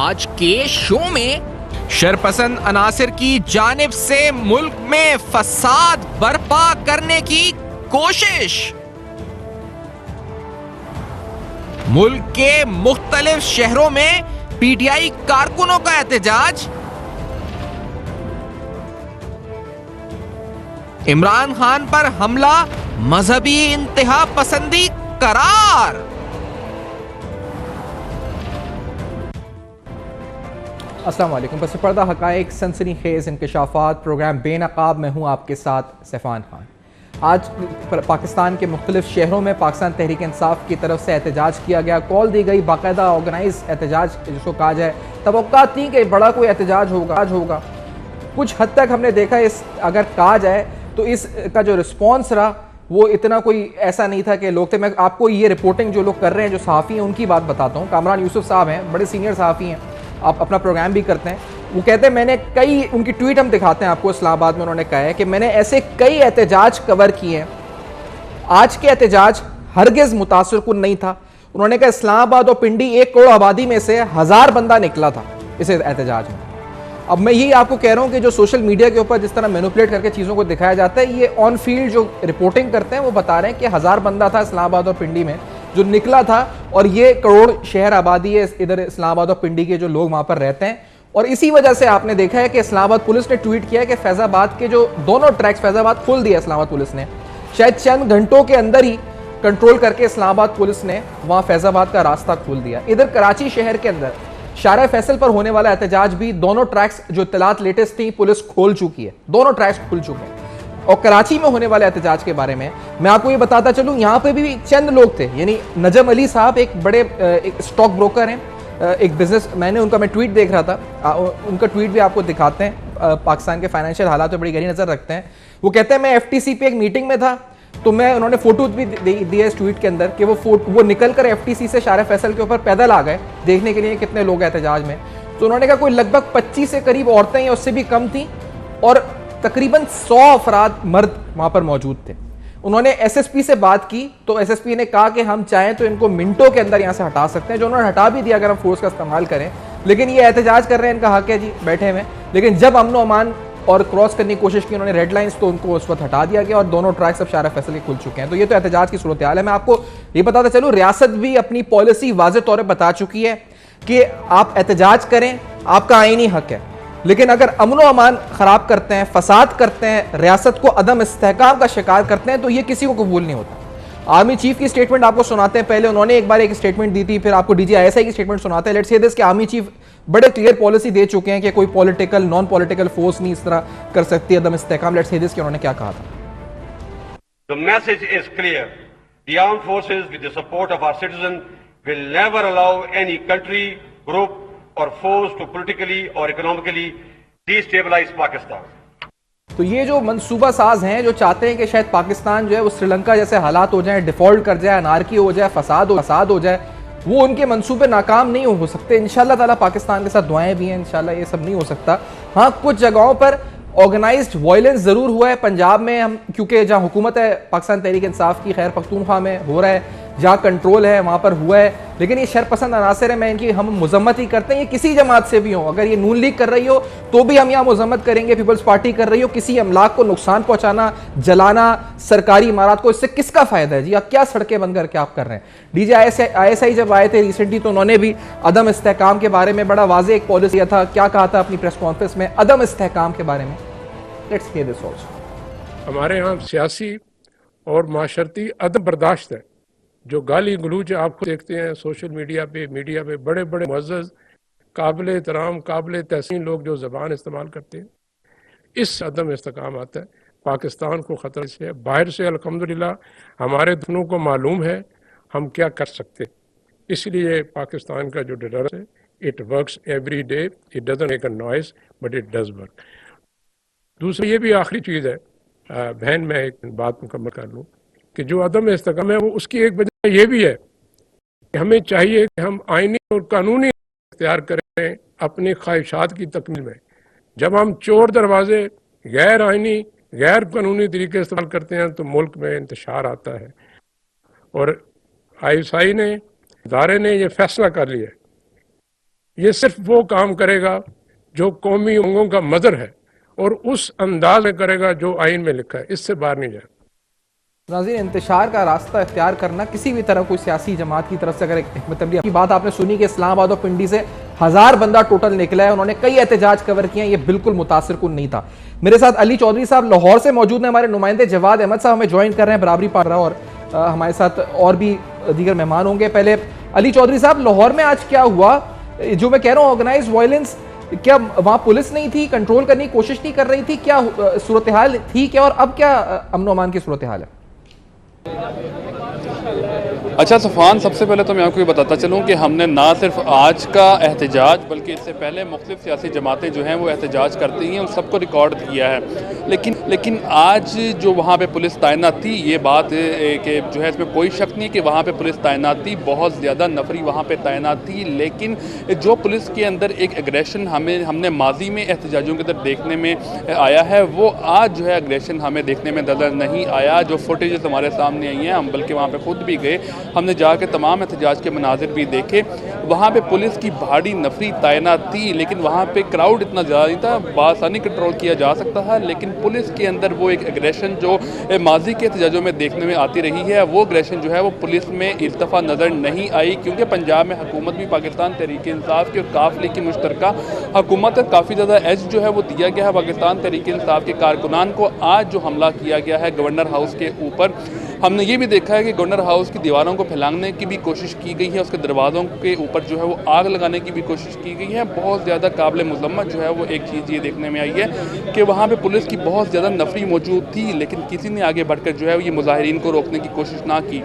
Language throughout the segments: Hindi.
आज के शो में शरपसंद अनासिर की जानिब से मुल्क में फसाद बर्पा करने की कोशिश, मुल्क के मुख्तलिफ शहरों में पीटीआई कारकुनों का एहतजाज, इमरान खान पर हमला मजहबी इंतहा पसंदी करार। अस्सलाम वालेकुम। पस पर्दा हक़ाइक़ सनसनीखेज़ इंकशाफ़ात प्रोग्राम बेनकाब में हूँ आपके साथ सैफ़ान खान। आज पाकिस्तान के मुख्तलिफ शहरों में पाकिस्तान तहरीक इंसाफ की तरफ से एहतजाज किया गया, कॉल दी गई, बाकायदा ऑर्गेनाइज एहतजाज जिसको कहा जाए। तवक्का थी कि बड़ा कोई एहतजाज होगा। कुछ हद तक हमने देखा, इस अगर कहा जाए तो इसका जो रिस्पॉन्स रहा वो इतना कोई ऐसा नहीं था कि लोग थे। मैं आपको ये रिपोर्टिंग जो लोग कर रहे हैं, जो सहाफ़ी हैं, उनकी बात बताता हूँ। कामरान यूसुफ साहब हैं, बड़े सीनियर सहाफ़ी हैं, आप अपना प्रोग्राम भी करते हैं। वो कहते हैं मैंने कई, उनकी ट्वीट हम दिखाते हैं आपको, इस्लामाबाद में उन्होंने कहा है कि मैंने ऐसे कई एहतजाज कवर किए हैं, आज के एहतजाज हरगिज़ मुतासिर कुन नहीं था। उन्होंने कहा इस्लामाबाद और पिंडी 1 करोड़ आबादी में से 1000 बंदा निकला था इस एहतजाज में। अब मैं यही आपको कह रहा हूँ कि जो सोशल मीडिया के ऊपर जिस तरह मैनिपुलेट करके चीज़ों को दिखाया जाता है, ये ऑन फील्ड जो रिपोर्टिंग करते हैं वो बता रहे हैं कि 1000 बंदा था इस्लामाबाद और पिंडी में जो निकला था, और ये करोड़ शहर आबादी है इधर इस्लामाबाद और पिंडी के जो लोग वहाँ पर रहते हैं। और इसी वजह से आपने देखा है कि इस्लामाबाद पुलिस ने ट्वीट किया है कि फैज़ाबाद के जो दोनों ट्रैक्स, फैज़ाबाद खोल दिया इस्लामाबाद पुलिस ने, शायद चंद घंटों के अंदर ही कंट्रोल करके इस्लामाबाद पुलिस ने वहाँ फैज़ाबाद का रास्ता खोल दिया। इधर कराची शहर के अंदर शारा फैसल पर होने वाला एहतजाज भी, दोनों ट्रैक्स जो इत्तलात लेटेस्ट थी पुलिस खोल चुकी है, दोनों ट्रैक्स खुल चुके हैं। और कराची में होने वाले एहतजाज के बारे में मैं आपको ये बताता चलूँ, यहाँ पे भी चंद लोग थे, यानी नजम अली साहब एक बड़े एक स्टॉक ब्रोकर हैं, एक बिजनेस मैन है, उनका मैं ट्वीट देख रहा था, उनका ट्वीट भी आपको दिखाते हैं। पाकिस्तान के फाइनेंशियल हालात पर बड़ी गहरी नज़र रखते हैं। वो कहते हैं मैं एफटीसी पे एक मीटिंग में था, तो मैं, उन्होंने फोटो भी दिया इस ट्वीट के अंदर कि वो निकल कर एफटीसी से शारा फैसल के ऊपर पैदल आ गए देखने के लिए कितने लोग एहतजाज में। तो उन्होंने कहा कोई लगभग 25 से करीब औरतें या उससे भी कम थी, और तकरीबन 100 अफराद मर्द वहां पर मौजूद थे। उन्होंने एसएसपी से बात की तो एसएसपी ने कहा कि हम चाहें तो इनको मिनटों के अंदर यहां से हटा सकते हैं, जो उन्होंने हटा भी दिया अगर हम फोर्स का इस्तेमाल करें। लेकिन ये एहतजाज कर रहे हैं, इनका हक है जी, बैठे हुए। लेकिन जब अमन अमान और क्रॉस करने की कोशिश की उन्होंने रेड लाइंस, तो उनको उस वक्त हटा दिया गया और दोनों ट्रैक्स अब शारा फैसल के खुल चुके हैं। तो ये तो एहतजाज की सूरत हाल है। मैं आपको ये बताता चलूँ, रियासत भी अपनी पॉलिसी वाज़ेह तौर पर बता चुकी है कि आप एहतजाज करें, आपका आईनी हक है, लेकिन अगर अमन अमान खराब करते हैं, फसाद करते हैं, रियासत को अदम इस्तेहकाम का शिकार करते हैं, तो ये किसी को कबूल नहीं होता। आर्मी चीफ की स्टेटमेंट आपको सुनाते हैं। पहले उन्होंने एक बार एक स्टेटमेंट दी थी, फिर आपको डीजीआईएसआई की स्टेटमेंट सुनाते हैं। लेट्स से दिस कि आर्मी चीफ बड़े क्लियर पॉलिसी दे चुके हैं कि कोई पॉलिटिकल, नॉन पॉलिटिकल फोर्स नहीं इस तरह कर सकती अदम इस्तेहकाम। लेट्स से दिस कि उन्होंने क्या कहा था। The message is clear. The armed forces, with the support of our citizens, will never allow any country, group or force to politically or economically destabilize Pakistan. तो ये जो मंसूबा साज हैं, जो चाहते हैं कि शायद पाकिस्तान जो है वो श्रीलंका जैसे हालात हो जाए, डिफॉल्ट कर जाए, अनारकी हो जाए, फसाद हो जाए, वो उनके मंसूबे नाकाम नहीं हो सकते। इंशाल्लाह ताला पाकिस्तान के साथ दुआएं भी हैं, इंशाल्लाह ये सब नहीं हो सकता। हाँ, कुछ जगहों पर ऑर्गेनाइज्ड वायलेंस जरूर हुआ है। पंजाब में हम, क्योंकि जहाँ हुकूमत है पाकिस्तान तहरीक इंसाफ की, खैर पख्तूनख्वा में हो रहा है, जहाँ कंट्रोल है वहाँ पर हुआ है। लेकिन ये शरपसंद अनासर है, मैं इनकी हम मजम्मत ही करते हैं, ये किसी जमात से भी हो। अगर ये नून लीग कर रही हो तो भी हम यहाँ मजम्मत करेंगे, पीपल्स पार्टी कर रही हो, किसी अमलाक को नुकसान पहुंचाना, जलाना सरकारी इमारत को, इससे किसका फायदा है जी? आप क्या सड़कें बंद करके आप कर रहे हैं? डीजीआईएसआई जब आए थे रिसेंटली तो उन्होंने भी अदम इस्तेहकाम के बारे में बड़ा वाज़ेह एक पॉलिसी था। क्या कहा था अपनी प्रेस कॉन्फ्रेंस में अदम इस्तेहकाम के बारे में? Let's hear this also. हमारे यहाँ सियासी और माशरती अदम बर्दाश्त है। जो गाली गलूज आपको देखते हैं सोशल मीडिया पे बड़े बड़े मुअज़्ज़ज़, काबिल एहतराम, काबिल तहसीन लोग जो ज़बान इस्तेमाल करते हैं, इस अदम इस्तेकाम आता है। पाकिस्तान को ख़तरे से है, बाहर से अल्हम्दुलिल्लाह हमारे दोनों को मालूम है हम क्या कर सकते। इसलिए पाकिस्तान का जो डिफेंस है, it works every day, it doesn't make a noise but it does work. दूसरी ये भी आखिरी चीज़ है, बहन, मैं एक बात मुकम्मल कर लूँ कि जो अदम इस्तेकाम है वो उसकी एक वजह ये भी है कि हमें चाहिए कि हम आईनी और कानूनी इख्तियार करें अपनी ख्वाहिशात की तकमील में। जब हम चोर दरवाजे, गैर आईनी, गैर कानूनी तरीके इस्तेमाल करते हैं तो मुल्क में इंतशार आता है। और ISI ने, इदारे ने ये फैसला कर लिया ये सिर्फ वो काम करेगा जो कौमी उमंगों का मदर है और उस अंदाज में करेगा जो आइन में लिखा है, इससे बाहर नहीं जाए। नाज़रीन, इंतशार का रास्ता इख्तियार करना किसी भी तरह कोई सियासी जमात की तरफ से, अगर हिकमत अमली की बात आपने सुनी कि इस्लामाबाद और पिंडी से 1000 बंदा टोटल निकला है, उन्होंने कई एहतजाज कवर किए हैं, ये बिल्कुल मुतासिर कुन नहीं था। मेरे साथ अली चौधरी साहब लाहौर से मौजूद हैं, हमारे नुमाइंदे जवाद अहमद साहब हमें ज्वाइन कर रहे हैं बराबरी पार रहा, और हमारे साथ और भी दीगर मेहमान होंगे। पहले अली चौधरी साहब, लाहौर में आज क्या हुआ? जो मैं कह रहा हूँ ऑर्गेनाइज वायलेंस, क्या वहां पुलिस नहीं थी, कंट्रोल करने की कोशिश नहीं कर रही थी, क्या सूरत हाल थी क्या, और अब क्या अमन अमान की सूरत हाल है? अच्छा सफ़ान, सबसे पहले तो मैं आपको ये बताता चलूँ कि हमने ना सिर्फ आज का एहतजाज बल्कि इससे पहले मुख्तलिफ सियासी जमातें जो हैं वो एहतजाज करती हैं, उन सबको रिकॉर्ड किया है। लेकिन आज जो वहाँ पे पुलिस तैनात थी, ये बात कि जो है इसमें कोई शक नहीं कि वहाँ पे पुलिस तैनात थी, बहुत ज़्यादा नफरी वहाँ पे तैनात थी। लेकिन जो पुलिस के अंदर एक एग्रेशन हमने माजी में एहतजाजों के अंदर देखने में आया है, वो आज जो है एग्रेशन हमें देखने में नज़र नहीं आया। जो फुटेजेस हमारे सामने आई हैं, हम बल्कि वहाँ पर खुद भी गए, हमने जाके तमाम एहतजाज के मनाजिर भी देखे। वहाँ पे पुलिस की भारी नफरी तैनात थी, लेकिन वहाँ पे क्राउड इतना ज़्यादा नहीं था, बासानी कंट्रोल किया जा सकता है। लेकिन पुलिस के अंदर वो एक एग्रेशन जो माजी के एहतजाजों में देखने में आती रही है, वो एग्रेशन जो है वो पुलिस में इस दफ़ा नज़र नहीं आई, क्योंकि पंजाब में हुकूमत भी पाकिस्तान तहरीक इंसाफ की और काफ लीग की मुश्तरका हुकूमत काफ़ी ज़्यादा एज जो है वो दिया गया है पाकिस्तान तहरीक इंसाफ के कारकुनान को। आज जो हमला किया गया है गवर्नर हाउस के ऊपर, हमने ये भी देखा है कि गवर्नर हाउस की दीवारों को फैलाने की भी कोशिश की गई है, उसके दरवाज़ों के ऊपर जो है वो आग लगाने की भी कोशिश की गई है। बहुत ज़्यादा काबिल मुज़म्मत जो है वो एक चीज़ ये देखने में आई है कि वहाँ पे पुलिस की बहुत ज़्यादा नफरी मौजूद थी, लेकिन किसी ने आगे बढ़कर जो है ये मुजाहिरीन को रोकने की कोशिश ना की।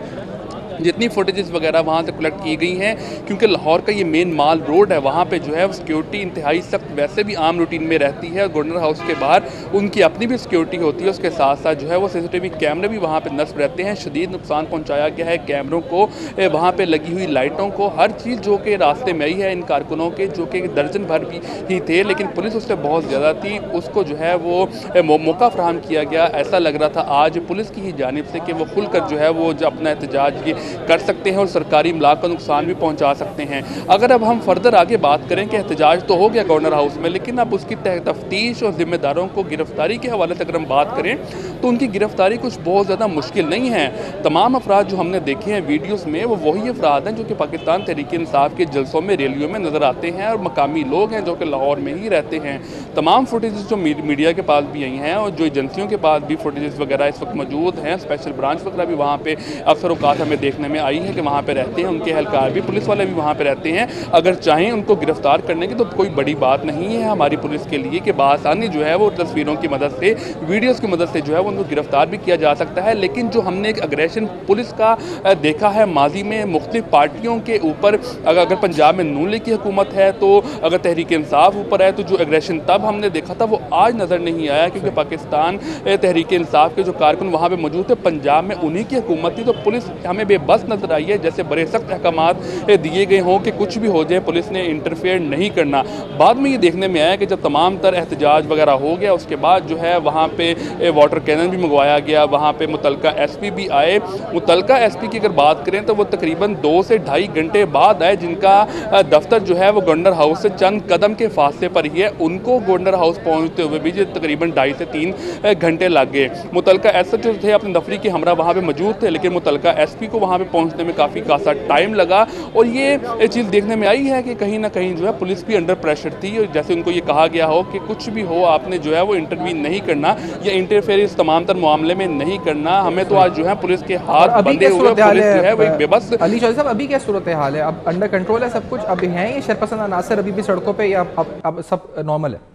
जितनी फुटेजेस वगैरह वहाँ से कलेक्ट की गई हैं, क्योंकि लाहौर का ये मेन माल रोड है, वहाँ पे जो है सिक्योरिटी इंतहाई सख्त वैसे भी आम रूटीन में रहती है। गवर्नर हाउस के बाहर उनकी अपनी भी सिक्योरिटी होती है, उसके साथ साथ जो है वो CCTV कैमरे भी वहाँ पे नस्ब रहते हैं। शदीद नुकसान पहुँचाया गया है कैमरों को, वहाँ पर लगी हुई लाइटों को, हर चीज़ जो कि रास्ते में आई है इन कारकुनों के, जो कि दर्जन भर भी ही थे, लेकिन पुलिस उससे बहुत ज़्यादा थी, उसको जो है वो मौका फ्राहम किया गया। ऐसा लग रहा था आज पुलिस की ही जानिब से कि वो खुलकर जो है वो जो अपना एहतजाज ये कर सकते हैं और सरकारी इमलाक का नुकसान भी पहुंचा सकते हैं। अगर अब हम फर्दर आगे बात करें कि एहतजाज तो हो गया गवर्नर हाउस में, लेकिन अब उसकी तफ्तीश और जिम्मेदारों को गिरफ्तारी के हवाले से अगर हम बात करें तो उनकी गिरफ्तारी कुछ बहुत ज़्यादा मुश्किल नहीं है। तमाम अफराद जो हमने देखे हैं वीडियोज़ में, वो वही अफराद हैं जो कि पाकिस्तान तहरीक इंसाफ के जलसों में, रैलियों में नज़र आते हैं, और मकामी लोग हैं जो कि लाहौर में ही रहते हैं। तमाम फुटेजेस जो मीडिया के पास भी आई हैं और जो एजेंसियों के पास भी फुटेजेस वगैरह इस वक्त मौजूद हैं, स्पेशल ब्रांच वगैरह भी वहाँ पर अफसरों हमें देखने में आई है कि वहाँ पे रहते हैं, उनके एहलकार भी, पुलिस वाले भी वहाँ पे रहते हैं। अगर चाहें उनको गिरफ्तार करने की तो कोई बड़ी बात नहीं है हमारी पुलिस के लिए कि बासानी जो है वो तस्वीरों की मदद से, वीडियोस की मदद से जो है वो उनको गिरफ्तार भी किया जा सकता है। लेकिन जो हमने एक अग्रेशन पुलिस का देखा है माजी में मुख्तलिफ पार्टियों के ऊपर, अगर पंजाब में नून लीग की हुकूमत है तो अगर तहरीक इंसाफ ऊपर है, तो जो अग्रेशन तब हमने देखा था वो आज नज़र नहीं आया, क्योंकि पाकिस्तान तहरीक इंसाफ के जो कारकुन वहाँ पर मौजूद थे, पंजाब में उन्हीं की हुकूमत थी, तो पुलिस हमें बेबस नजर आई है, जैसे बड़े सख्त अहकामात दिए गए हों कि कुछ भी हो जाए पुलिस ने इंटरफेयर नहीं करना। बाद में ये देखने में आया कि जब तमाम तर एहतजाज वगैरह हो गया, उसके बाद जो है वहाँ पे वाटर कैनन भी मंगवाया गया, वहाँ पे मुतलका SP भी आए। मुतलका SP की अगर बात करें तो वो तकरीबन 2 से ढाई घंटे बाद आए, जिनका दफ्तर जो है वो गवर्नर हाउस से चंद कदम के फासले पर ही है। उनको गवर्नर हाउस पहुँचते हुए भी तकरीबन 2.5 से 3 घंटे लग गए। मुतलका SH जो थे अपने दफ्तरी के हमरा वहाँ पर मौजूद थे, लेकिन मुतलका SP को वहाँ पर पहुँचने में काफ़ी खासा टाइम लगा। और ये चीज़ देखने में आई है कि कहीं ना कहीं जो है पुलिस भी अंडर प्रेशर थी, और जैसे उनको ये कहा गया हो कि कुछ भी हो आपने जो है वो इंटरवीन नहीं करना या इंटरफेयर इस तमाम तर मामले में नहीं करना। हमें तो आज जो है पुलिस के हाथ बंधे हुए, पुलिस जो है वो एक बेबस। अली चौधरी साहब, अभी क्या सूरत हाल है? अब अंडर कंट्रोल है सब कुछ? अब हैं ये शरपसंद अनासर अभी भी सड़कों पे, या अब सब नॉर्मल है?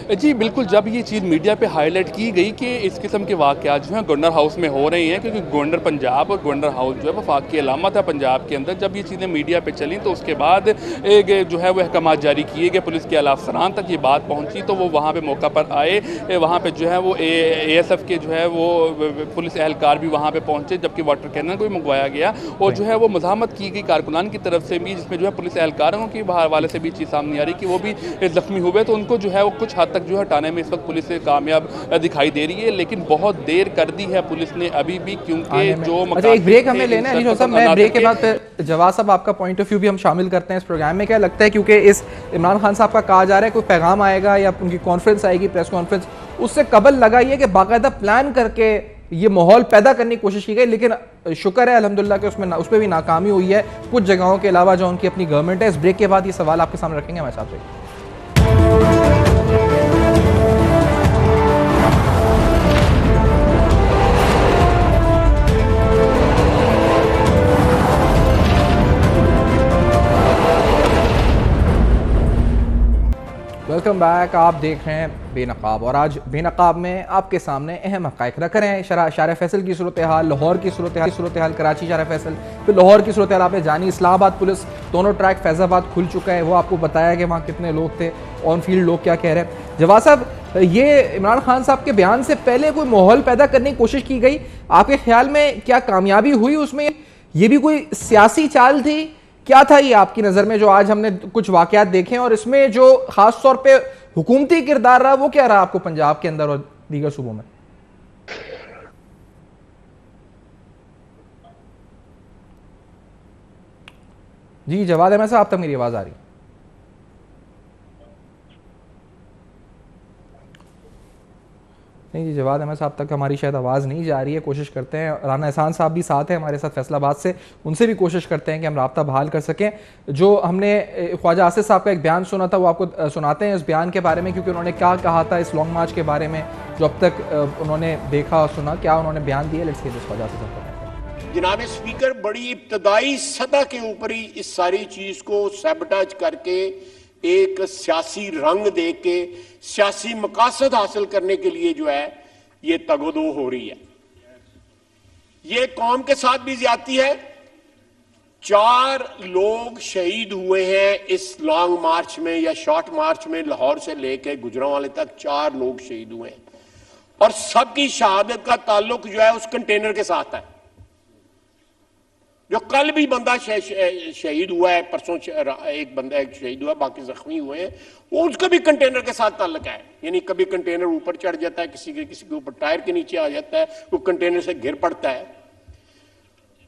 जी बिल्कुल, जब ये चीज़ मीडिया पे हाईलाइट की गई कि इस किस्म के वाक़यात जो हैं गवर्नर हाउस में हो रहे हैं, क्योंकि गवर्नर पंजाब और गवर्नर हाउस जो है वफाकी अलामत है पंजाब के अंदर, जब ये चीज़ें मीडिया पे चली तो उसके बाद एक जो है वो अहकामात जारी किए गए, पुलिस के आला अफसरान तक ये बात पहुँची, तो वो वहाँ पर मौका पर आए। वहाँ पर जो है वो ASF के जो है वो पुलिस एहलकार भी वहाँ पर पहुँचे, जबकि वाटर कैनन को भी मंगवाया गया, और जो है वो मज़ाहमत की गई कारकुनान की तरफ से भी, जिसमें जो है पुलिस एहलकारों के हवाले से भी चीज़ सामने आ रही कि वो भी ज़ख्मी हुए, तो उनको जो है वो कुछ हद तक जो है हटाने में इस वक्त पुलिस कामयाब दिखाई दे रही है, लेकिन बहुत देर कर दी है पुलिस ने अभी भी, क्योंकि जो अच्छा एक ब्रेक हमें लेना है साहब, मैं ब्रेक के बाद फिर जवाब साहब आपका पॉइंट ऑफ व्यू भी हम शामिल करते हैं इस प्रोग्राम में। क्या लगता है, क्योंकि इस इमरान खान साहब का कहा जा रहा है कोई पैगाम आएगा या उनकी कॉन्फ्रेंस आएगी, प्रेस कॉन्फ्रेंस, उससे कबल लगा ये कि बाकायदा प्लान करके ये माहौल पैदा करने की कोशिश की गई, लेकिन शुक्र है अल्हम्दुलिल्लाह कि उस पर भी नाकामी हुई है कुछ जगहों के अलावा जो उनकी अपनी गवर्नमेंट है। इस ब्रेक के बाद ये सवाल आपके सामने रखेंगे हमारे साहब से। वेलकम बैक, आप देख रहे हैं बेनकाब और आज बेनकाब में आपके सामने अहम हक़ाइक़ रख रहे हैं। शार फैसल की सूरत हाल, लाहौर की सूरत हाल, कराची शार फैसल, फिर लाहौर की सूरत हाल आपने जानी। इस्लामाबाद पुलिस दोनों ट्रैक फैज़ाबाद खुल चुका है, वो आपको बताया कि वहाँ कितने लोग थे, ऑन फील्ड लोग क्या कह रहे हैं। जवाब साहब, ये इमरान खान साहब के बयान से पहले कोई माहौल पैदा करने की कोशिश की गई, आपके ख्याल में क्या कामयाबी हुई उसमें? ये भी कोई सियासी चाल थी? क्या था ये आपकी नज़र में जो आज हमने कुछ वाक़यात देखे हैं, और इसमें जो ख़ास तौर पे हुकूमती किरदार रहा वो क्या रहा आपको पंजाब के अंदर और दीगर सूबों में? जी जवाद अहमद साहब, आप तक मेरी आवाज़ आ रही? नहीं जी, जवाद अहमद साहब तक हमारी शायद आवाज़ नहीं जा रही है। कोशिश करते हैं, राना एहसान साहब भी साथ हैं हमारे साथ फैसलाबाद से, उनसे भी कोशिश करते हैं कि हम राब्ता बहाल कर सकें। जो हमने ख्वाजा आसिफ साहब का एक बयान सुना था वो आपको सुनाते हैं इस बयान के बारे में, क्योंकि उन्होंने क्या कहा था इस लॉन्ग मार्च के बारे में जो अब तक उन्होंने देखा और सुना, क्या उन्होंने बयान दिया। Let's hear this Khawaja Asif साहब। जनाब स्पीकर, बड़ी इब्तदाई सतह के ऊपर ही इस सारी चीज को सैबोटेज करके एक सियासी रंग दे के सियासी मकासद हासिल करने के लिए जो है ये तगोदो हो रही है। ये कौम के साथ भी ज्यादती है। 4 लोग शहीद हुए हैं इस लॉन्ग मार्च में या शॉर्ट मार्च में, लाहौर से लेकर गुजरांवाले तक 4 लोग शहीद हुए हैं, और सबकी शहादत का ताल्लुक जो है उस कंटेनर के साथ है। जो कल भी बंदा शहीद हुआ है, परसों एक बंदा शहीद हुआ, बाकी जख्मी हुए हैं, वो उसका भी कंटेनर के साथ ताल्लुक है। यानी कभी कंटेनर ऊपर चढ़ जाता है, किसी के ऊपर टायर के नीचे आ जाता है, वो कंटेनर से गिर पड़ता है।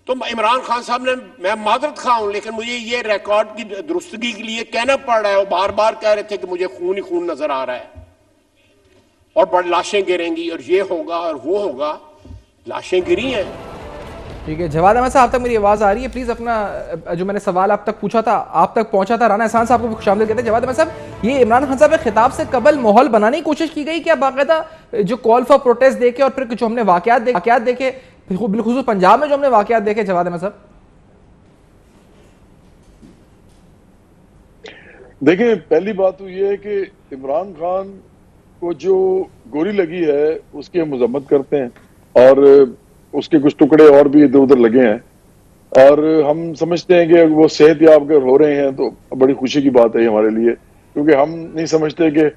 तो इमरान खान साहब ने, मैं माजरत खा हूं, लेकिन मुझे ये रिकॉर्ड की दुरुस्तगी के लिए कहना पड़ रहा है। वो बार बार कह रहे थे कि मुझे खून ही खून नजर आ रहा है और बड़ी लाशें गिरेंगी और ये होगा और वो होगा। लाशें गिरी हैं। ठीक है, जवाद अहमद साहब, आप तक मेरी आवाज़ आ रही है? प्लीज़ अपना जो मैंने सवाल आप तक पूछा था आप तक पहुंचा था। राना एहसान साहब को भी शामिल करते हैं। जवाद अहमद साहब, ये इमरान खान साहब के खिताब से कबल माहौल बनाने की कोशिश की गई क्या बाकायदा, जो कॉल फॉर प्रोटेस्ट देखे और फिर जो हमने वाकयात देखे बिलखुसूस पंजाब में जो हमने वाकयात देखे? जवाद अहमद साहब देखिए, पहली बात तो ये है कि इमरान खान को जो गोली लगी है उसकी हम मजम्मत करते हैं, और उसके कुछ टुकड़े और भी इधर उधर लगे हैं, और हम समझते हैं कि वो सेहतयाब अगर हो रहे हैं तो बड़ी खुशी की बात है हमारे लिए, क्योंकि हम नहीं समझते कि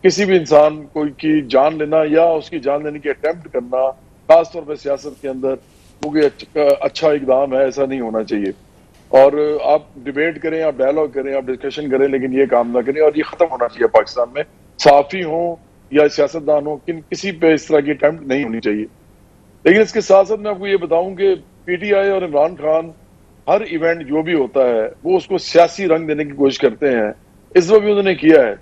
किसी भी इंसान कोई की जान लेना या उसकी जान लेने की अटेम्प्ट करना, खासतौर पर सियासत के अंदर, वो कोई अच्छा इकदाम है, ऐसा नहीं होना चाहिए। और आप डिबेट करें, आप डायलॉग करें, आप डिस्कशन करें, लेकिन ये काम ना करें, और ये खत्म होना चाहिए पाकिस्तान में। सहाफी हो या सियासतदान हो, किसी पे इस तरह की अटेम्प्ट नहीं होनी चाहिए। लेकिन इसके साथ साथ मैं आपको ये बताऊं कि पीटीआई और इमरान खान हर इवेंट जो भी होता है वो उसको सियासी रंग देने की कोशिश करते हैं। इस वक्त भी उन्होंने किया है,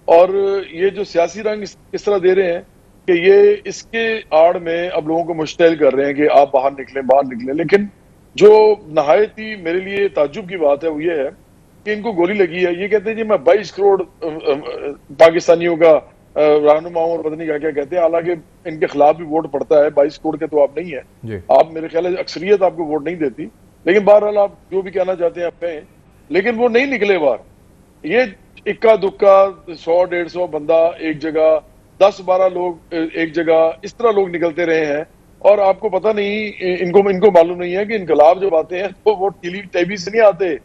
और ये जो सियासी रंग इस तरह दे रहे हैं कि ये इसके आड़ में अब लोगों को मुश्तैल कर रहे हैं कि आप बाहर निकलें। लेकिन जो नहायत ही मेरे लिए ताज्जुब की बात है वो ये है कि इनको गोली लगी है। ये कहते हैं जी मैं 22 करोड़ पाकिस्तानियों का रहनुमाओं और पता नहीं क्या क्या कहते हैं, हालांकि इनके खिलाफ भी वोट पड़ता है। 22 करोड़ के तो आप नहीं है, आप मेरे ख्याल है अक्सरियत आपको वोट नहीं देती, लेकिन बहरहाल आप जो भी कहना चाहते हैं आप कहें। लेकिन वो नहीं निकले बाहर। ये इक्का दुक्का 100-150 बंदा एक जगह, 10-12 लोग एक जगह, इस तरह लोग निकलते रहे हैं, और आपको पता नहीं, इनको मालूम नहीं है कि इनकलाब जब आते हैं तो वो टीवी से नहीं आते,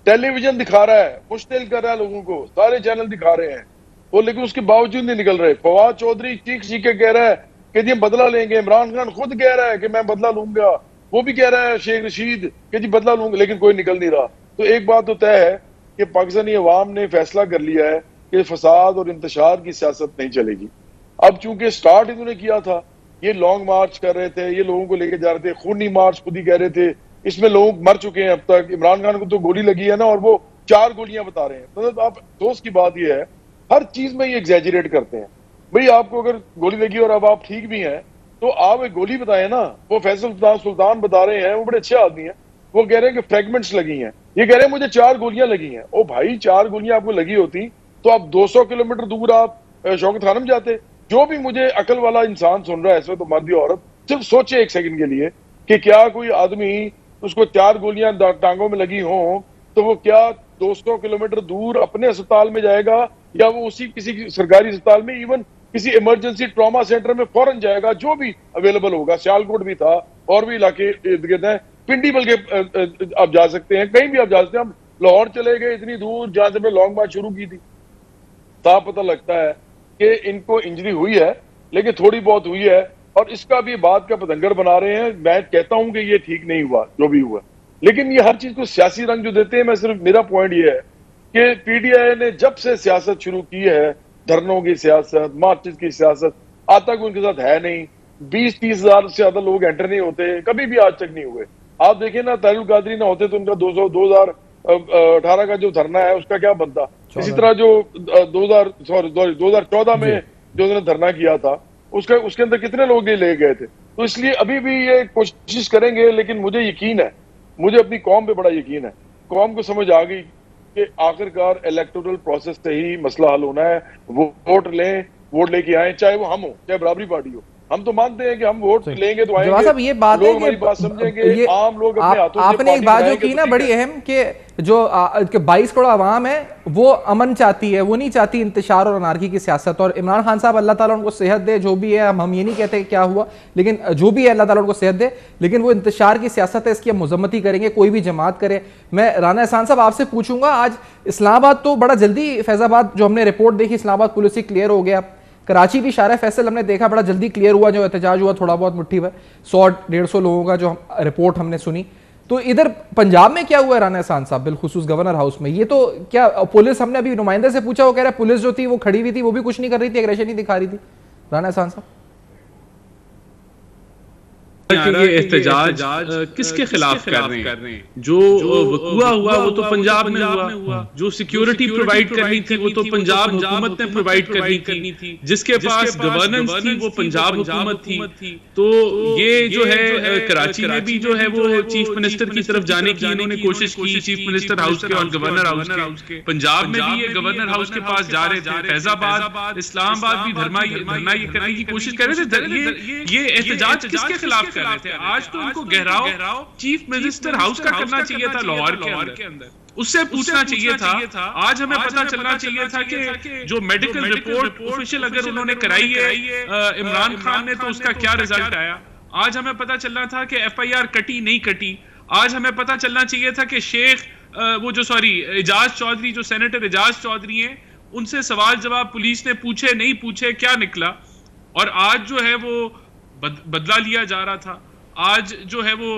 टेलीविजन दिखा रहा है, मुश्तिल कर रहा है लोगों को, सारे चैनल दिखा रहे हैं वो, लेकिन उसके बावजूद नहीं निकल रहे। फवाद चौधरी चीख के कह रहा है कि जी बदला लेंगे, इमरान खान खुद कह रहा है कि मैं बदला लूंगा, वो भी कह रहा है शेख रशीद कि जी बदला लूंगा, लेकिन कोई निकल नहीं रहा। तो एक बात तो तय है कि पाकिस्तानी अवाम ने फैसला कर लिया है कि फसाद और इंतशार की सियासत नहीं चलेगी। अब चूंकि स्टार्ट इन्होंने किया था, ये लॉन्ग मार्च कर रहे थे, ये लोगों को लेके जा रहे थे, खूनी मार्च खुद ही कह रहे थे, इसमें लोग मर चुके हैं अब तक। इमरान खान को तो गोली लगी है ना, और वो 4 गोलियां बता रहे हैं। मतलब आप दोस्त की बात ये है, हर चीज में ये एग्जैजरेट करते हैं। भाई आपको अगर गोली लगी और अब आप ठीक भी हैं तो आप एक गोली बताएं ना। वो फैसल सुल्तान बता रहे हैं, वो बड़े अच्छे आदमी हैं, वो कह रहे हैं कि फ्रेगमेंट्स लगी हैं, ये कह रहे हैं मुझे 4 गोलियां लगी हैं। ओ भाई 4 गोलियां आपको लगी होती तो आप 200 किलोमीटर दूर आप शौकत खानम जाते। जो भी मुझे अकल वाला इंसान सुन रहा है इसमें, तो मर्द या औरत, सिर्फ सोचे एक सेकंड के लिए कि क्या कोई आदमी, उसको 4 गोलियां टांगों में लगी हो तो वो क्या 200 किलोमीटर दूर अपने अस्पताल में जाएगा, या वो उसी किसी सरकारी अस्पताल में, इवन किसी इमरजेंसी ट्रॉमा सेंटर में फौरन जाएगा, जो भी अवेलेबल होगा। सियालकोट भी था और भी इलाके इर्द गिर्द हैं, पिंडी बल्कि आप जा सकते हैं, कहीं भी आप जा सकते हैं। हम लाहौर चले गए इतनी दूर जहां से हमने लॉन्ग मार्च शुरू की थी, साफ पता लगता है कि इनको इंजरी हुई है, लेकिन थोड़ी बहुत हुई है, और इसका भी बात का पतंगर बना रहे हैं। मैं कहता हूं कि ये ठीक नहीं हुआ जो भी हुआ, लेकिन ये हर चीज को सियासी रंग जो देते हैं। मैं सिर्फ, मेरा पॉइंट ये है कि पीटीआई ने जब से सियासत शुरू की है, धरनों की सियासत, मार्चेस की सियासत, आज तक उनके साथ है नहीं। 20-30 हजार से ज्यादा लोग एंटर नहीं होते, कभी भी आज तक नहीं हुए। आप देखिए ना, तारिक कादरी ना होते तो उनका 2018 का जो धरना है उसका क्या बनता। इसी तरह जो 2014 में जो उन्होंने धरना किया था, उसके अंदर कितने लोग ये ले गए थे। तो इसलिए अभी भी ये कोशिश करेंगे, लेकिन मुझे यकीन है, मुझे अपनी कौम पे बड़ा यकीन है। कौम को समझ आ गई कि आखिरकार इलेक्टोरल प्रोसेस से ही मसला हल होना है। वोट लें, वोट लेके आए, चाहे वो हम हो चाहे बराबरी पार्टी हो। हम तो मानते हैं कि हम वोट लेंगे तो आएंगे, साहब ये बात लोग हमारी बात समझेंगे, आम लोग अपने हाथों से आपने एक बात जो की ना बड़ी अहम, कि जो 22 करोड़ आवाम है वो अमन चाहती है, वो नहीं चाहती इंतशार और अनारकी की सियासत। और इमरान खान साहब, अल्लाह ताला उनको सेहत दे, जो भी है, हम ये नहीं कहते क्या हुआ, लेकिन जो भी है अल्लाह ताला उनको सेहत दे, लेकिन वो इंतशार की सियासत है, इसकी हम मजम्मत ही करेंगे, कोई भी जमात करे। मैं राना एहसान साहब आपसे पूछूंगा, आज इस्लामाबाद तो बड़ा जल्दी, फैजाबाद जो हमने रिपोर्ट देखी इस्लामाबाद पुलिस से क्लियर हो गया, कराची भी शारा फैसल हमने देखा बड़ा जल्दी क्लियर हुआ, जो एहतजाज हुआ थोड़ा बहुत मुट्ठी भर 100-150 लोगों का जो रिपोर्ट हमने सुनी। तो इधर पंजाब में क्या हुआ है राना एहसान साहब, बिलखुसूस गवर्नर हाउस में? ये तो क्या पुलिस, हमने अभी नुमाइंदे से पूछा, वो कह रहा है पुलिस जो थी वो खड़ी हुई थी, वो भी कुछ नहीं कर रही थी, एग्रेशन नहीं दिखा रही थी। राना एहसान साहब, ये एहतजाज किसके खिलाफ कर रहे हैं? जो वकुआ हुआ वो तो पंजाब में हुआ, जो सिक्योरिटी प्रोवाइड करनी थी वो तो पंजाब हुकूमत ने प्रोवाइड करनी थी, जिसके पास गवर्नेंस थी वो पंजाब हुकूमत थी। तो ये जो है कराची में भी जो है वो चीफ मिनिस्टर की तरफ जाने की इन्होंने कोशिश की, चीफ मिनिस्टर हाउस के और गवर्नर हाउस के। पंजाब में भी ये गवर्नर हाउस के पास जा रहे थे, फैजाबाद, इस्लामाबाद भी धरना ये करने की कोशिश कर रहे थे। ये एहतजाज किसके खिलाफ रहे थे? आज तो उनको गहराव चीफ मिनिस्टर हाउस का करना चाहिए था लाहौर के अंदर, उससे पूछना चाहिए था। आज हमें पता चलना चाहिए था कि जो मेडिकल रिपोर्ट ऑफिशियल अगर उन्होंने कराई है इमरान खान ने, तो उसका क्या रिजल्ट आया। आज हमें पता चलना था कि FIR कटी नहीं कटी। आज हमें पता चलना चाहिए था कि एजाज चौधरी, जो सेनेटर एजाज चौधरी हैं, उनसे सवाल जवाब पुलिस ने पूछे नहीं पूछे, क्या निकला। और आज जो है वो बदला लिया जा रहा था, आज जो है वो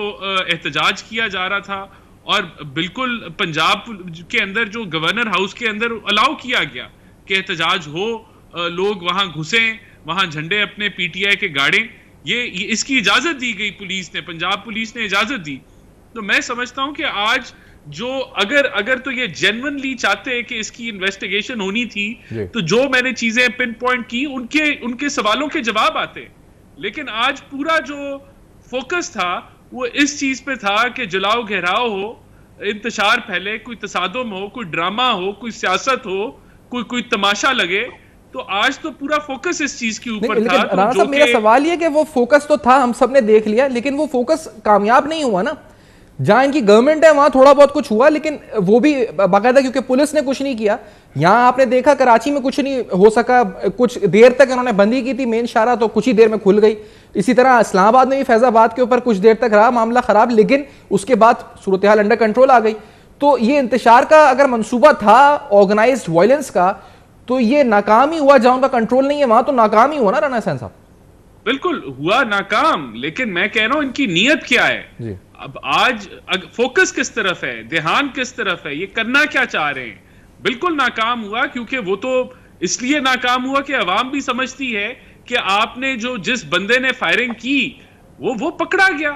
एहतजाज किया जा रहा था, और बिल्कुल पंजाब के अंदर जो गवर्नर हाउस के अंदर अलाउ किया गया कि एहतजाज हो, लोग वहां घुसें, वहां झंडे अपने PTI के गाड़ें, ये इसकी इजाजत दी गई पुलिस ने, पंजाब पुलिस ने इजाजत दी। तो मैं समझता हूं कि आज जो अगर तो ये जेन्युइनली चाहते हैं कि इसकी इन्वेस्टिगेशन होनी थी, तो जो मैंने चीजें पिन पॉइंट की उनके सवालों के जवाब आते। लेकिन आज पूरा जो फोकस था वो इस चीज पे था कि जलाओ घेराव हो, इंतशार फैले, कोई तसादुम हो, कोई ड्रामा हो, कोई सियासत हो, कोई तमाशा लगे। तो आज तो पूरा फोकस इस चीज के ऊपर था। लेकिन राणा साहब, मेरा सवाल ये कि वो फोकस तो था, हम सब ने देख लिया, लेकिन वो फोकस कामयाब नहीं हुआ ना। जहां इनकी गवर्नमेंट है वहां थोड़ा बहुत कुछ हुआ, लेकिन वो भी बाकायदा, क्योंकि पुलिस ने कुछ नहीं किया। यहां आपने देखा कराची में कुछ नहीं हो सका, कुछ देर तक इन्होंने बंदी की थी मेन शारा, तो कुछ ही देर में खुल गई। इसी तरह इस्लामाबाद में भी फैजाबाद के ऊपर कुछ देर तक रहा मामला खराब, लेकिन उसके बाद सूरत हाल अंडर कंट्रोल आ गई। तो ये इंतशार का अगर मंसूबा था ऑर्गेनाइज्ड वायलेंस का, तो ये नाकाम ही हुआ। जहां उनका कंट्रोल नहीं है वहां तो नाकाम ही हुआ ना राना एहसान साहब? बिल्कुल हुआ नाकाम, लेकिन मैं कह रहा हूं इनकी नीयत क्या है जी? अब आज फोकस किस तरफ है, ध्यान किस तरफ है, ये करना क्या चाह रहे हैं? बिल्कुल नाकाम हुआ, क्योंकि वो तो इसलिए नाकाम हुआ कि अवाम भी समझती है कि आपने जिस बंदे ने फायरिंग की वो पकड़ा गया।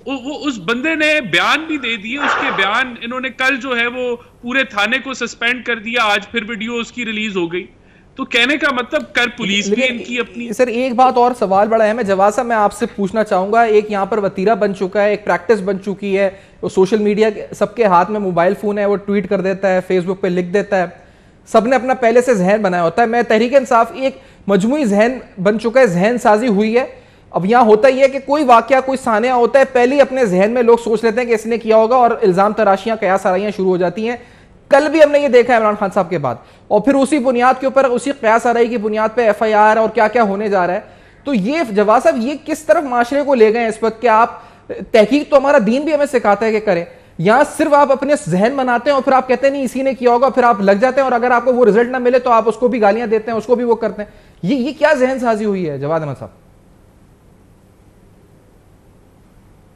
वो उस बंदे ने बयान भी दे दिए, उसके बयान इन्होंने कल जो है वो पूरे थाने को सस्पेंड कर दिया, आज फिर वीडियो उसकी रिलीज हो गई। तो कहने का मतलब कर पुलिस भी इनकी अपनी। सर एक बात और सवाल बड़ा है, मैं जवाब साहब मैं आपसे पूछना चाहूंगा, एक यहाँ पर वतीरा बन चुका है, एक प्रैक्टिस बन चुकी है, वो सोशल मीडिया सबके हाथ में मोबाइल फोन है, वो ट्वीट कर देता है, फेसबुक पे लिख देता है, सबने अपना पहले से जहन बनाया होता है। मैं तहरीक इंसाफ एक मजमूई जहन बन चुका है, जहन साजी हुई है। अब यहाँ होता ही है कि कोई वाकया कोई सानिया होता है, पहले ही अपने जहन में लोग सोच लेते हैं कि इसने किया होगा और इल्जाम तराशियां कयास आराइयां शुरू हो जाती हैं। कल भी हमने ये देखा है इमरान खान साहब के बाद, और फिर उसी बुनियाद के ऊपर, उसी कयास आराई की बुनियाद पे FIR और क्या क्या होने जा रहा है। तो ये जवाब साहब ये किस तरफ माशरे को ले गए हैं इस वक्त कि आप तहकीक, तो हमारा दीन भी हमें सिखाता है कि करें, यहाँ सिर्फ आप अपने जहन बनाते हैं और फिर आप कहते हैं नहीं इसी ने किया होगा, फिर आप लग जाते हैं और अगर आपको वो रिजल्ट ना मिले तो आप उसको भी गालियां देते हैं, उसको भी वो करते हैं। ये क्या जहन साजी हुई है जवाद अहमद साहब?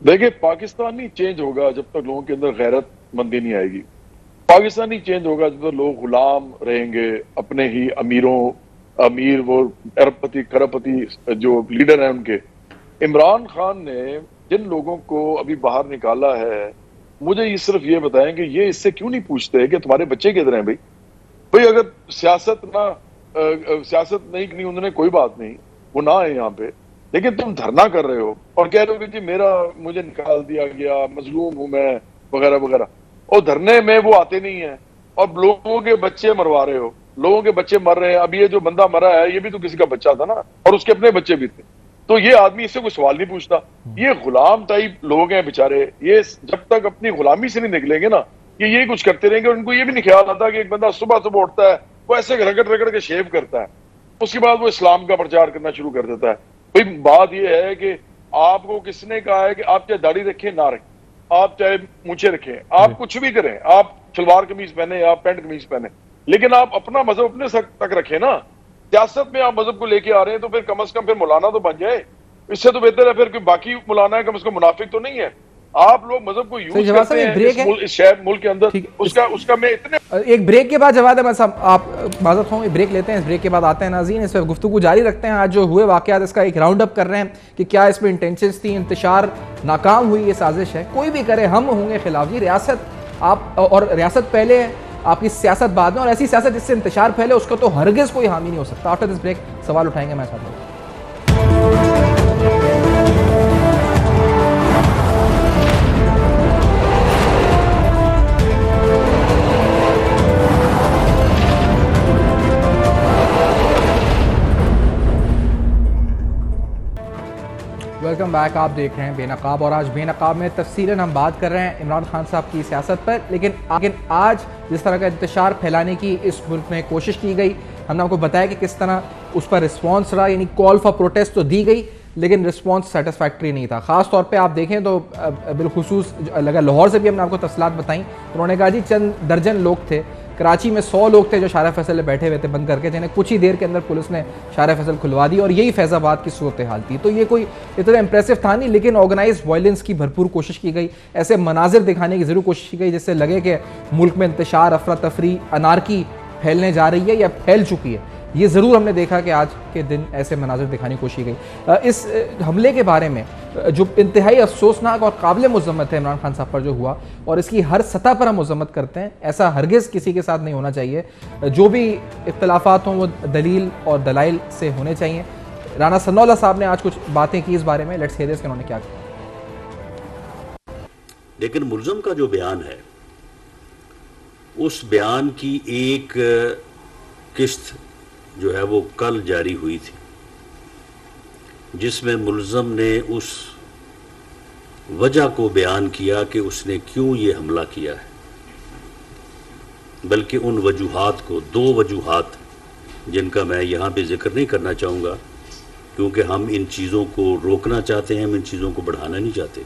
देखिए, पाकिस्तान नहीं चेंज होगा जब तक लोगों के अंदर गैरतमंदी नहीं आएगी। पाकिस्तान नहीं चेंज होगा जब तक लोग गुलाम रहेंगे अपने ही अमीर वो अरबपति खरबपति जो लीडर हैं उनके। इमरान खान ने जिन लोगों को अभी बाहर निकाला है, मुझे ये सिर्फ ये बताएं कि ये इससे क्यों नहीं पूछते कि तुम्हारे बच्चे किधर हैं भाई अगर सियासत नहीं करनी उन्होंने, कोई बात नहीं, वो ना है यहाँ पे, लेकिन तुम धरना कर रहे हो और कह रहे हो कि जी मुझे निकाल दिया गया, मजलूम हूं मैं, वगैरह वगैरह, और धरने में वो आते नहीं है और लोगों के बच्चे मरवा रहे हो, लोगों के बच्चे मर रहे हैं। अब ये जो बंदा मरा है ये भी तो किसी का बच्चा था ना, और उसके अपने बच्चे भी थे। तो ये आदमी इससे कोई सवाल नहीं पूछता। ये गुलाम टाइप लोग हैं बेचारे, ये जब तक अपनी गुलामी से नहीं निकलेंगे ना, ये यही कुछ करते रहेंगे। और उनको ये भी नहीं ख्याल आता कि एक बंदा सुबह सुबह उठता है, वो ऐसे रगड़ के शेव करता है, उसके बाद वो इस्लाम का प्रचार करना शुरू कर देता है। भाई बात यह है कि आपको किसने कहा है कि आप चाहे दाढ़ी रखें ना रखें, आप चाहे मूंछे रखें, आप कुछ भी करें, आप सलवार कमीज पहने, आप पैंट कमीज पहने, लेकिन आप अपना मजहब अपने तक रखें ना। सियासत में आप मजहब को लेके आ रहे हैं तो फिर कम से कम फिर मौलाना तो बन जाए। इससे तो बेहतर है फिर कि बाकी मौलाना है, कम से कम मुनाफिक तो नहीं है। आप लोग मजहब को यूज करते हैं इस शहर मुल्क के अंदर, उसका मैं इतने। एक ब्रेक के बाद जवाब अहमद साहब आप माजरत खां, एक ब्रेक लेते हैं, इस ब्रेक के बाद आते हैं नाज़रीन, इस पर गुफ्तगू जारी रखते हैं। आज जो हुए वाकयात इसका एक राउंड अप कर रहे हैं कि क्या इसमें इंटेंशंस थी, इंतशार नाकाम हुई, ये साजिश है, कोई भी करे हम होंगे खिलाफ। जी रियासत आप और रियासत पहले है, आपकी सियासत बाद में, और ऐसी सियासत जिससे इंतशार फैले उसका तो हरगिज़ कोई हामी नहीं हो सकता। आफ्टर दिस ब्रेक सवाल उठाएंगे मैं साथ। वेलकम बैक, आप देख रहे हैं बेनकाब, और आज बेनकाब में तफसीलन हम बात कर रहे हैं इमरान खान साहब की सियासत पर। लेकिन आज जिस तरह का इंतशार फैलाने की इस मुल्क में कोशिश की गई, हमने आपको बताया कि किस तरह उस पर रिस्पॉन्स रहा, यानी कॉल फॉर प्रोटेस्ट तो दी गई लेकिन रिस्पॉन्स सेटिस्फैक्ट्री नहीं था। ख़ास तौर पे आप देखें तो बिलखुसूस लगा लाहौर से भी हमने आपको तफसीलात बताई, उन्होंने कहा जी चंद दर्जन लोग थे, कराची में 100 लोग थे जो शारा फैसल में बैठे हुए थे बंद करके, जिन्हें कुछ ही देर के अंदर पुलिस ने शारा फैसल खुलवा दी, और यही फैज़ाबाद की सूरत हाल थी। तो ये कोई इतना इंप्रेसिव था नहीं, लेकिन ऑर्गेनाइज वायलेंस की भरपूर कोशिश की गई, ऐसे मनाजिर दिखाने की ज़रूर कोशिश की गई जिससे लगे कि मुल्क में इंतशार, अफरा तफरी, अनारकी फैलने जा रही है या फैल चुकी है। ये ज़रूर हमने देखा कि आज के दिन ऐसे मनाजिर दिखाने की कोशिश की गई। इस हमले के बारे में जो इंतहाई अफसोसनाक और काबिल मज़म्मत है इमरान खान साहब पर जो हुआ, और इसकी हर सतह पर हम मज़म्मत करते हैं, ऐसा हरगिज़ किसी के साथ नहीं होना चाहिए। जो भी इख्तलाफात हों वो दलील और दलाइल से होने चाहिए। राना सन्नाउल्लाह साहब ने आज कुछ बातें की इस बारे में, लेट्स हियर दिस कि उन्होंने क्या किया। लेकिन मुल्ज़म का जो बयान है, उस बयान की एक किस्त जो है वो कल जारी हुई थी, जिसमें मुल्ज़म ने उस वजह को बयान किया कि उसने क्यों ये हमला किया है, बल्कि उन वजूहात को, 2 वजूहात जिनका मैं यहाँ पे जिक्र नहीं करना चाहूँगा क्योंकि हम इन चीज़ों को रोकना चाहते हैं, हम इन चीज़ों को बढ़ाना नहीं चाहते।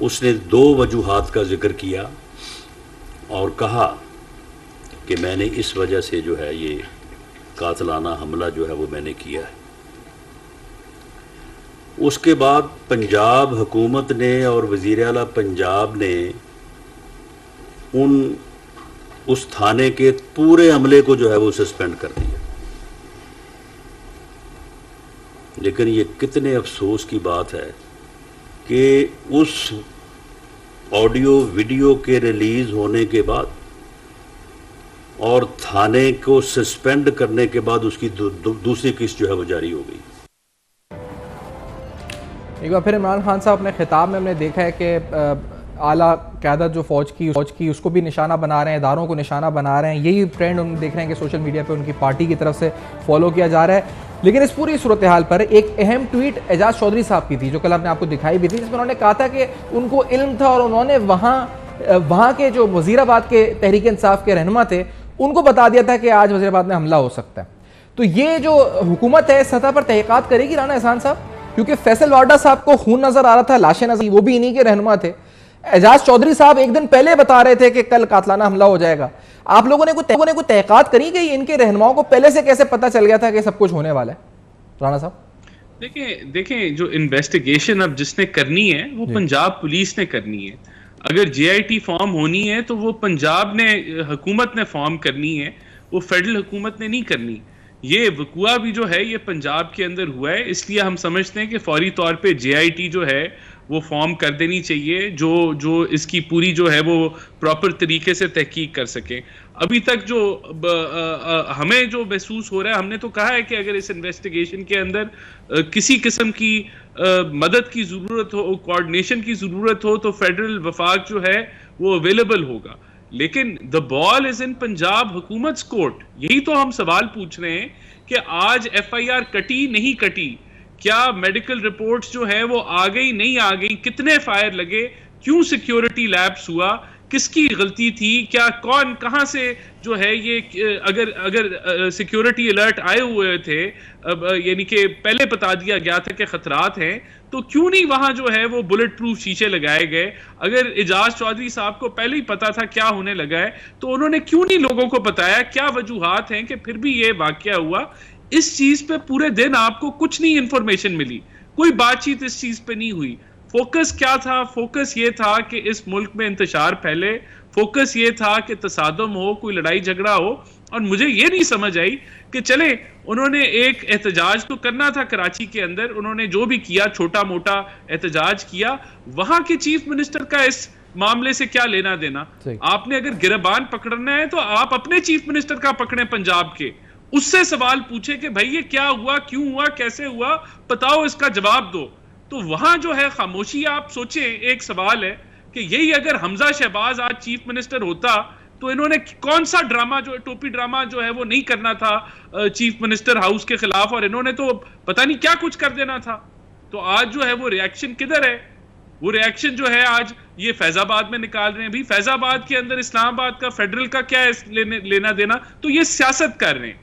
उसने 2 वजूहात का जिक्र किया और कहा कि मैंने इस वजह से जो है ये कातलाना हमला जो है वो मैंने किया है। उसके बाद पंजाब हुकूमत ने और वज़ीर आला पंजाब ने उन उस थाने के पूरे अमले को जो है वो सस्पेंड कर दिया। लेकिन ये कितने अफसोस की बात है कि उस ऑडियो वीडियो के रिलीज होने के बाद और थाने को सस्पेंड करने के बाद उसकी दूसरी किस्त जो है वो जारी हो गई। एक बार फिर इमरान खान साहब अपने खिताब में हमने देखा है कि आला क़यादत जो फौज की उसको भी निशाना बना रहे हैं, इदारों को निशाना बना रहे हैं। यही ट्रेंड हम देख रहे हैं कि सोशल मीडिया पे उनकी पार्टी की तरफ से फॉलो किया जा रहा है। लेकिन इस पूरी सूरत हाल पर एक अहम ट्वीट एजाज चौधरी साहब की थी, जो कल हमने आपको दिखाई भी थी, जिसमें उन्होंने कहा था कि उनको इल्म था और उन्होंने वहाँ के जो वजीराबाद के तहरीक इंसाफ के रहनुमा थे उनको बता दिया था कि आज वजीराबाद में हमला हो सकता है। तो ये जो हुकूमत है इस सतह पर तहकीकात करेगी राना एहसान साहब, क्योंकि फैसल वाडा साहब को खून नजर आ रहा था, लाशें नजर, वो भी इन्हीं के रहनुमा थे। एजाज चौधरी साहब एक दिन पहले बता रहे थे कि कल कातलाना हमला हो जाएगा। आप लोगों ने कोई तहकीकात करी कि इनके रहनुमाओं को पहले से कैसे पता चल गया था कि सब कुछ होने वाला है? राणा साहब देखें जो इन्वेस्टिगेशन अब जिसने करनी है वो पंजाब पुलिस ने करनी है। अगर JIT फॉर्म होनी है तो वो पंजाब ने, हुकूमत ने फॉर्म करनी है, वो फेडरल हुकूमत ने नहीं करनी। ये वकुआ भी जो है ये पंजाब के अंदर हुआ है, इसलिए हम समझते हैं कि फौरी तौर पे JIT जो है वो फॉर्म कर देनी चाहिए, जो इसकी पूरी जो है वो प्रॉपर तरीके से तहकीक कर सके। अभी तक जो हमें जो महसूस हो रहा है, हमने तो कहा है कि अगर इस इन्वेस्टिगेशन के अंदर किसी किस्म की मदद की ज़रूरत हो, कोऑर्डिनेशन की ज़रूरत हो, तो फेडरल वफाक जो है वो अवेलेबल होगा। लेकिन the ball is in Punjab हुकूमत कोर्ट। यही तो हम सवाल पूछ रहे हैं कि आज FIR कटी नहीं कटी, क्या मेडिकल रिपोर्ट्स जो है वो आ गई नहीं आ गई, कितने फायर लगे, क्यों सिक्योरिटी लैप्स हुआ, किसकी गलती थी, क्या कौन कहां से जो है ये, अगर सिक्योरिटी अलर्ट आए हुए थे, यानी कि पहले बता दिया गया था कि खतरात हैं, तो क्यों नहीं वहां जो है वो बुलेट प्रूफ शीशे लगाए गए? अगर एजाज चौधरी साहब को पहले ही पता था क्या होने लगा है तो उन्होंने क्यों नहीं लोगों को बताया? क्या वजूहात हैं कि फिर भी ये वाकया हुआ? इस चीज पे पूरे दिन आपको कुछ नहीं इंफॉर्मेशन मिली, कोई बातचीत इस चीज पे नहीं हुई। फोकस क्या था? फोकस ये था कि इस मुल्क में इंतशार फैले, फोकस ये था कि तसादम हो, कोई लड़ाई झगड़ा हो। और मुझे ये नहीं समझ आई कि चले उन्होंने एक एहतजाज तो करना था कराची के अंदर, उन्होंने जो भी किया छोटा मोटा एहतजाज किया, वहां के चीफ मिनिस्टर का इस मामले से क्या लेना देना? आपने अगर गिरबान पकड़ना है तो आप अपने चीफ मिनिस्टर का पकड़े पंजाब के, उससे सवाल पूछे कि भाई ये क्या हुआ, क्यों हुआ, कैसे हुआ, बताओ, इसका जवाब दो। तो वहां जो है खामोशी। आप सोचें, एक सवाल है कि यही अगर हमजा शहबाज आज चीफ मिनिस्टर होता तो इन्होंने कौन सा ड्रामा, जो टोपी ड्रामा जो है वो नहीं करना था चीफ मिनिस्टर हाउस के खिलाफ, और इन्होंने तो पता नहीं क्या कुछ कर देना था। तो आज जो है वो रिएक्शन किधर है? वो रिएक्शन जो है आज ये फैजाबाद में निकाल रहे हैं। भी फैजाबाद के अंदर इस्लामाबाद का फेडरल का क्या है लेना देना? तो ये सियासत कर रहे हैं।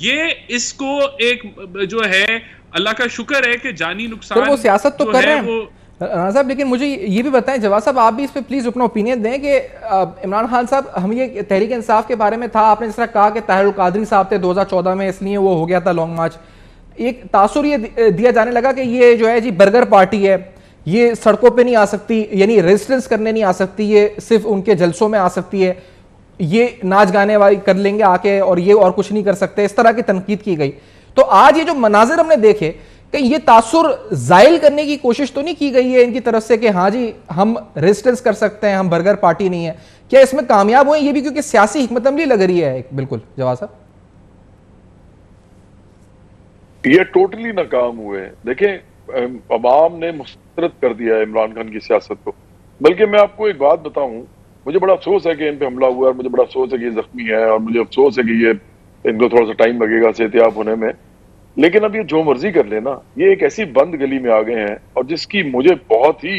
ये इसको एक जो है अल्लाह का शुक्र है कि जानी नुकसान, तो वो सियासत तो कर रहे हैं राना साहब। लेकिन मुझे ये भी बताएं, जवाब साहब, आप भी इस पे प्लीज अपना ओपिनियन दें कि इमरान खान साहब, हम ये तहरीक इंसाफ के बारे में था, आपने जिस तरह कहा कि ताहिरुल कादरी साहब थे 2014 में, इसलिए वो हो गया था लॉन्ग मार्च। एक तासुर ये दिया जाने लगा कि ये जो है जी बर्गर पार्टी है, ये सड़कों पे नहीं आ सकती, यानी रेजिस्टेंस करने नहीं आ सकती, ये सिर्फ उनके जलसों में आ सकती है, ये नाच गाने वाली कर लेंगे आके और ये और कुछ नहीं कर सकते, इस तरह की तनकीद की गई। तो आज ये जो मनाजिर हमने देखे, कहीं ये तासुर जायल करने की कोशिश तो नहीं की गई है इनकी तरफ से कि हाँ जी हम रेजिस्टेंस कर सकते हैं, हम बर्गर पार्टी नहीं है? क्या इसमें कामयाब हुए ये भी? क्योंकि सियासी हिकमत अमली लग रही है बिल्कुल। जवाब साहब, ये टोटली नाकाम हुए। देखें, अवाम ने मुस्तरद कर दिया है इमरान खान की सियासत को। बल्कि मैं आपको एक बात बताऊं, मुझे बड़ा अफसोस है कि इन पे हमला हुआ है, मुझे बड़ा अफसोस है कि ये जख्मी है, और मुझे अफसोस है कि ये इनको थोड़ा सा टाइम लगेगा सेहतियाब होने में। लेकिन अब ये जो मर्जी कर लेना, ये एक ऐसी बंद गली में आ गए हैं, और जिसकी मुझे बहुत ही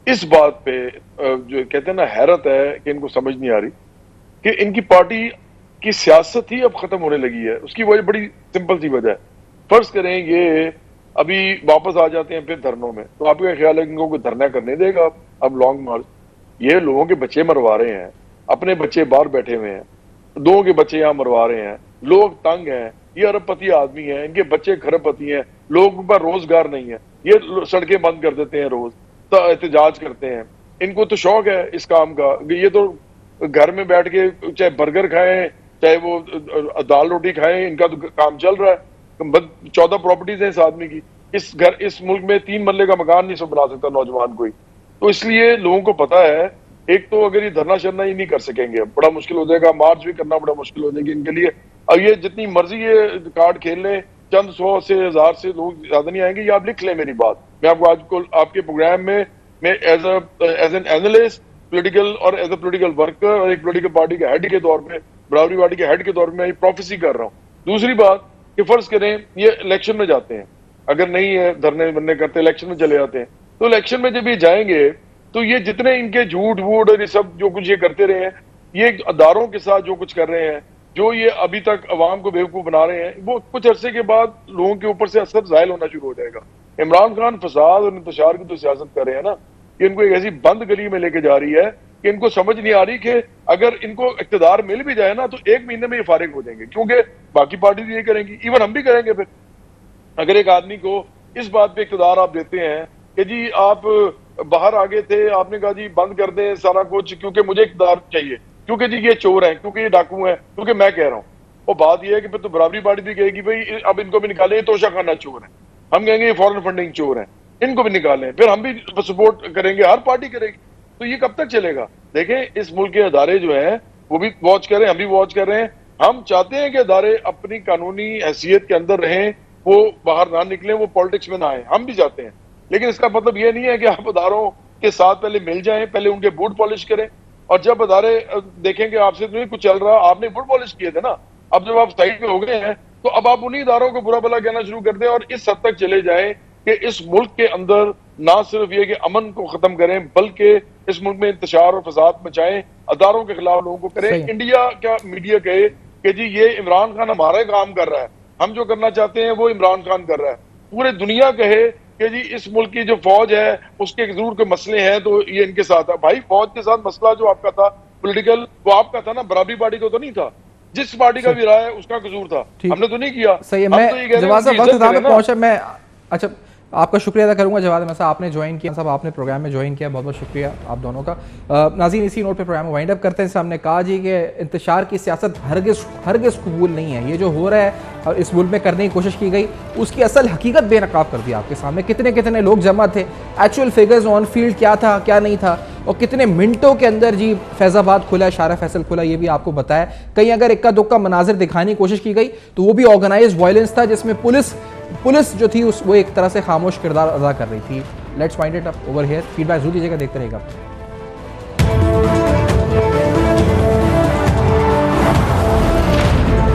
इस बात पे जो कहते हैं ना हैरत है कि इनको समझ नहीं आ रही कि इनकी पार्टी की सियासत ही अब खत्म होने लगी है। उसकी वजह बड़ी सिंपल सी वजह है। फर्ज करें ये अभी वापस आ जाते हैं फिर धरनों में, तो आपका ख्याल है कि इनको कोई धरना करने देगा? अब लॉन्ग मार्च, ये लोगों के बच्चे मरवा रहे हैं, अपने बच्चे बाहर बैठे हुए हैं, दो के बच्चे यहाँ मरवा रहे हैं, लोग तंग हैं, ये अरबपति आदमी हैं, इनके बच्चे खरबपति हैं, लोगों पर रोजगार नहीं है, ये सड़कें बंद कर देते हैं रोज, तो एहतजाज करते हैं। इनको तो शौक है इस काम का, ये तो घर में बैठ के चाहे बर्गर खाएं, चाहे वो दाल रोटी खाएं, इनका तो काम चल रहा है। 14 प्रॉपर्टीज हैं इस आदमी की। इस मुल्क में 3 मरले का मकान नहीं सब बना सकता नौजवान कोई। तो इसलिए लोगों को पता है, एक तो अगर ये धरना शरना ही नहीं कर सकेंगे, बड़ा मुश्किल हो जाएगा, मार्च भी करना बड़ा मुश्किल हो जाएगी इनके लिए। अब ये जितनी मर्जी ये कार्ड खेल लें, चंद 100 से 1000 से लोग ज्यादा नहीं आएंगे। ये आप लिख लें मेरी बात, मैं आपको आज को आपके प्रोग्राम में मैं एज एन एनालिस्ट पॉलिटिकल और एज ए पॉलिटिकल वर्कर और एक पॉलिटिकल पार्टी के हेड के तौर पे, बराबरी पार्टी के हेड के तौर पे मैं प्रोफेसी कर रहा हूँ। दूसरी बात कि फर्ज करें ये इलेक्शन में जाते हैं, अगर नहीं है धरने बनने करते, इलेक्शन में चले जाते हैं, तो इलेक्शन में जब ये जाएंगे तो ये जितने इनके झूठ वूठ और ये सब जो कुछ ये करते रहे हैं, ये अदारों के साथ जो कुछ कर रहे हैं, जो ये अभी तक अवाम को बेवकूफ बना रहे हैं, वो कुछ अरसे के बाद लोगों के ऊपर से असर जाहिल होना शुरू हो जाएगा। इमरान खान फसाद और इंतशार की तो सियासत कर रहे हैं ना, कि इनको एक ऐसी बंद गली में लेके जा रही है कि इनको समझ नहीं आ रही कि अगर इनको इख्तिदार मिल भी जाए ना तो 1 महीने में ये फारिग हो जाएंगे, क्योंकि बाकी पार्टी ये करेंगी, इवन हम भी करेंगे। फिर अगर एक आदमी को इस बात पे इख्तिदार आप देते हैं कि जी आप बाहर आ गए थे, आपने कहा जी बंद कर दें सारा कुछ क्योंकि मुझे इख्तिदार चाहिए, क्योंकि जी ये चोर हैं, क्योंकि ये डाकू हैं, क्योंकि मैं कह रहा हूँ। और बात यह है कि फिर तो बराबरी पार्टी भी कहेगी भाई अब इनको भी निकालें, तोशा खाना चोर है, हम कहेंगे ये फॉरेन फंडिंग चोर है, इनको भी निकालें, फिर हम भी सपोर्ट करेंगे, हर पार्टी करेगी। तो ये कब तक चलेगा? देखें इस मुल्क के अदारे जो हैं वो भी वॉच कर रहे हैं, हम भी वॉच कर रहे हैं। हम चाहते हैं कि अदारे अपनी कानूनी हैसियत के अंदर रहें, वो बाहर ना निकलें, वो पॉलिटिक्स में ना आए, हम भी चाहते हैं। लेकिन इसका मतलब ये नहीं है कि आप अदारों के साथ पहले मिल जाएं, पहले उनके बूट पॉलिश करें, और जब अदारे देखेंगे आपसे तो नहीं कुछ चल रहा, आपने बूट पॉलिश किए थे ना, अब जब आप साइड में हो गए हैं तो अब आप उन्हीं इदारों को बुरा भला कहना शुरू कर दें और इस हद तक चले जाएं कि इस मुल्क के अंदर ना सिर्फ ये कि अमन को खत्म करें बल्कि इस मुल्क में इंतशार और फसाद मचाएं, अदारों के खिलाफ लोगों को करें। इंडिया का मीडिया कहे कि जी ये इमरान खान हमारा काम कर रहा है, हम जो करना चाहते हैं वो इमरान खान कर रहा है। पूरे दुनिया कहे कि जी इस मुल्क की जो फौज है उसके जरूर के मसले हैं तो ये इनके साथ है। भाई फौज के साथ मसला जो आपका था पॉलिटिकल, वो आपका था ना, बराबरी पार्टी को तो नहीं था। जिस पार्टी का भी रहा है उसका कसूर था, हमने तो नहीं किया। सही है, मैं जवाब साहब वक्त था पहुंचा, मैं अच्छा आपका शुक्रिया अदा करूंगा जवाब अहमद साहब, आपने ज्वाइन किया, साहब आपने प्रोग्राम में ज्वाइन किया, बहुत बहुत शुक्रिया आप दोनों का। नाज़रीन इसी नोट पे प्रोग्राम में वाइंड अप करते हैं। हमने कहा जी कि इंतशार की सियासत हरगिज़ कबूल नहीं है। ये जो हो रहा है और इस मुल्क में करने की कोशिश की गई उसकी असल हकीकत बेनकाब कर दी आपके सामने। कितने कितने लोग जमा थे, एक्चुअल फिगर्स ऑन फील्ड क्या था क्या नहीं था, और कितने मिनटों के अंदर जी फैज़ाबाद खुला, शारा फैसल खुला, ये भी आपको बताया। कहीं अगर इक्का दुक्का मनाजिर दिखाने की कोशिश की गई तो वो भी ऑर्गेनाइज्ड वायलेंस था जिसमें पुलिस जो थी वो एक तरह से खामोश किरदार अदा कर रही थी। Let's find it up over here. Feedback जरूर दीजिएगा, देखते रहेगा।